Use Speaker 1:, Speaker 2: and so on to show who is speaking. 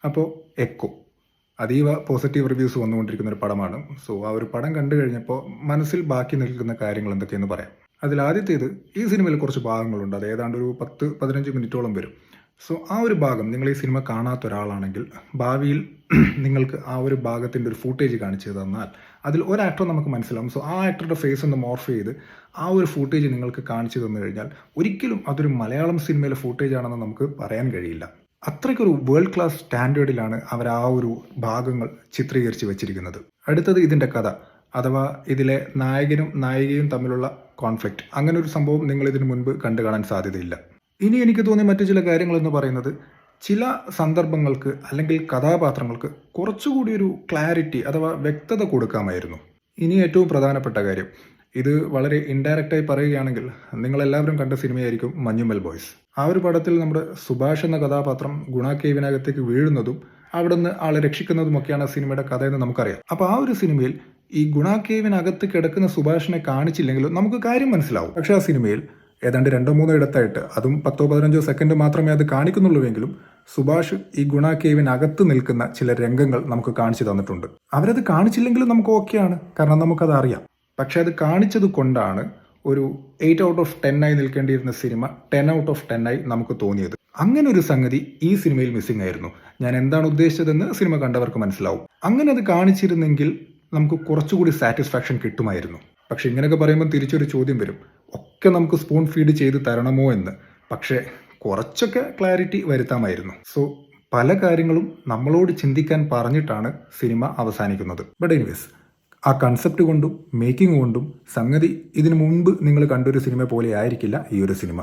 Speaker 1: അപ്പോൾ എക്കോ അതീവ positive reviews വന്നുകൊണ്ടിരിക്കുന്ന ഒരു പടമാണ്. സോ ആ ഒരു പടം കണ്ടു കഴിഞ്ഞപ്പോൾ മനസ്സിൽ ബാക്കി നിൽക്കുന്ന കാര്യങ്ങൾ എന്തൊക്കെയെന്ന് പറയാം. അതിൽ ആദ്യത്തേത്, ഈ സിനിമയിൽ കുറച്ച് ഭാഗങ്ങളുണ്ട്, അത് ഏതാണ്ട് ഒരു 10-15 മിനിറ്റോളം വരും. സോ ആ ഒരു ഭാഗം നിങ്ങൾ ഈ സിനിമ കാണാത്ത ഒരാളാണെങ്കിൽ ഭാവിയിൽ നിങ്ങൾക്ക് ആ ഒരു ഭാഗത്തിൻ്റെ ഒരു ഫൂട്ടേജ് കാണിച്ചു തന്നാൽ അതിൽ ഒരു ആക്ടർ നമുക്ക് മനസ്സിലാവും. സോ ആ ആക്ടറുടെ ഫേസ് ഒന്ന് മോർഫ് ചെയ്ത് ആ ഒരു ഫൂട്ടേജ് നിങ്ങൾക്ക് കാണിച്ചു തന്നു കഴിഞ്ഞാൽ ഒരിക്കലും അതൊരു മലയാളം സിനിമയിലെ ഫൂട്ടേജ് ആണെന്ന് നമുക്ക് പറയാൻ കഴിയില്ല. അത്രയ്ക്കൊരു വേൾഡ് ക്ലാസ് സ്റ്റാൻഡേർഡിലാണ് അവർ ആ ഒരു ഭാഗങ്ങൾ ചിത്രീകരിച്ച് വെച്ചിരിക്കുന്നത്. അടുത്തത് ഇതിൻ്റെ കഥ, അഥവാ ഇതിലെ നായകനും നായികയും തമ്മിലുള്ള കോൺഫ്ലിക്റ്റ്. അങ്ങനെ ഒരു സംഭവം നിങ്ങൾ ഇതിനു മുൻപ് കണ്ടു കാണാൻ സാധ്യതയില്ല. ഇനി എനിക്ക് തോന്നിയ മറ്റു ചില കാര്യങ്ങളെന്ന് പറയുന്നത്, ചില സന്ദർഭങ്ങൾക്ക് അല്ലെങ്കിൽ കഥാപാത്രങ്ങൾക്ക് കുറച്ചുകൂടി ഒരു ക്ലാരിറ്റി അഥവാ വ്യക്തത കൊടുക്കാമായിരുന്നു. ഇനി ഏറ്റവും പ്രധാനപ്പെട്ട കാര്യം, ഇത് വളരെ ഇൻഡയറക്റ്റായി പറയുകയാണെങ്കിൽ നിങ്ങളെല്ലാവരും കണ്ട സിനിമയായിരിക്കും മഞ്ഞുമൽ ബോയ്സ്. ആ ഒരു പടത്തിൽ നമ്മുടെ സുഭാഷ് എന്ന കഥാപാത്രം ഗുണ കേവിനകത്തേക്ക് വീഴുന്നതും അവിടെ നിന്ന് ആളെ രക്ഷിക്കുന്നതുമൊക്കെയാണ് സിനിമയുടെ കഥ എന്ന് നമുക്കറിയാം. അപ്പോൾ ആ ഒരു സിനിമയിൽ ഈ ഗുണ കേവിനകത്ത് കിടക്കുന്ന സുഭാഷിനെ കാണിച്ചില്ലെങ്കിലും നമുക്ക് കാര്യം മനസ്സിലാവും. പക്ഷേ ആ സിനിമയിൽ ഏതാണ്ട് 2-3 ഇടത്തായിട്ട്, അതും 10-15 സെക്കൻഡ് മാത്രമേ അത് കാണിക്കുന്നുള്ളൂവെങ്കിലും സുഭാഷ് ഈ ഗുണ കേവിനകത്ത് നിൽക്കുന്ന ചില രംഗങ്ങൾ നമുക്ക് കാണിച്ചു തന്നിട്ടുണ്ട്. അവരത് കാണിച്ചില്ലെങ്കിലും നമുക്ക് ഓക്കെയാണ്, കാരണം നമുക്കത് അറിയാം. പക്ഷെ അത് കാണിച്ചത് കൊണ്ടാണ് ഒരു 8 ഔട്ട് ഓഫ് 10 ആയി നിൽക്കേണ്ടിയിരുന്ന സിനിമ 10 ഔട്ട് ഓഫ് 10 ആയി നമുക്ക് തോന്നിയത്. അങ്ങനെ ഒരു സംഗതി ഈ സിനിമയിൽ മിസ്സിംഗ് ആയിരുന്നു. ഞാൻ എന്താണ് ഉദ്ദേശിച്ചതെന്ന് സിനിമ കണ്ടവർക്ക് മനസ്സിലാവും. അങ്ങനെ അത് കാണിച്ചിരുന്നെങ്കിൽ നമുക്ക് കുറച്ചുകൂടി സാറ്റിസ്ഫാക്ഷൻ കിട്ടുമായിരുന്നു. പക്ഷെ ഇങ്ങനെയൊക്കെ പറയുമ്പോൾ തിരിച്ചൊരു ചോദ്യം വരും, ഒക്കെ നമുക്ക് സ്പൂൺ ഫീഡ് ചെയ്ത് തരണമോ എന്ന്. പക്ഷേ കുറച്ചൊക്കെ ക്ലാരിറ്റി വരുത്താമായിരുന്നു. സോ പല കാര്യങ്ങളും നമ്മളോട് ചിന്തിക്കാൻ പറഞ്ഞിട്ടാണ് സിനിമ അവസാനിക്കുന്നത്. ബട്ട് എനിവേസ്, ആ കൺസെപ്റ്റ് കൊണ്ടും മേക്കിംഗ് കൊണ്ടും സംഗതി ഇതിനു മുമ്പ് നിങ്ങൾ കണ്ടൊരു സിനിമ പോലെ ആയിരിക്കില്ല ഈ ഒരു സിനിമ.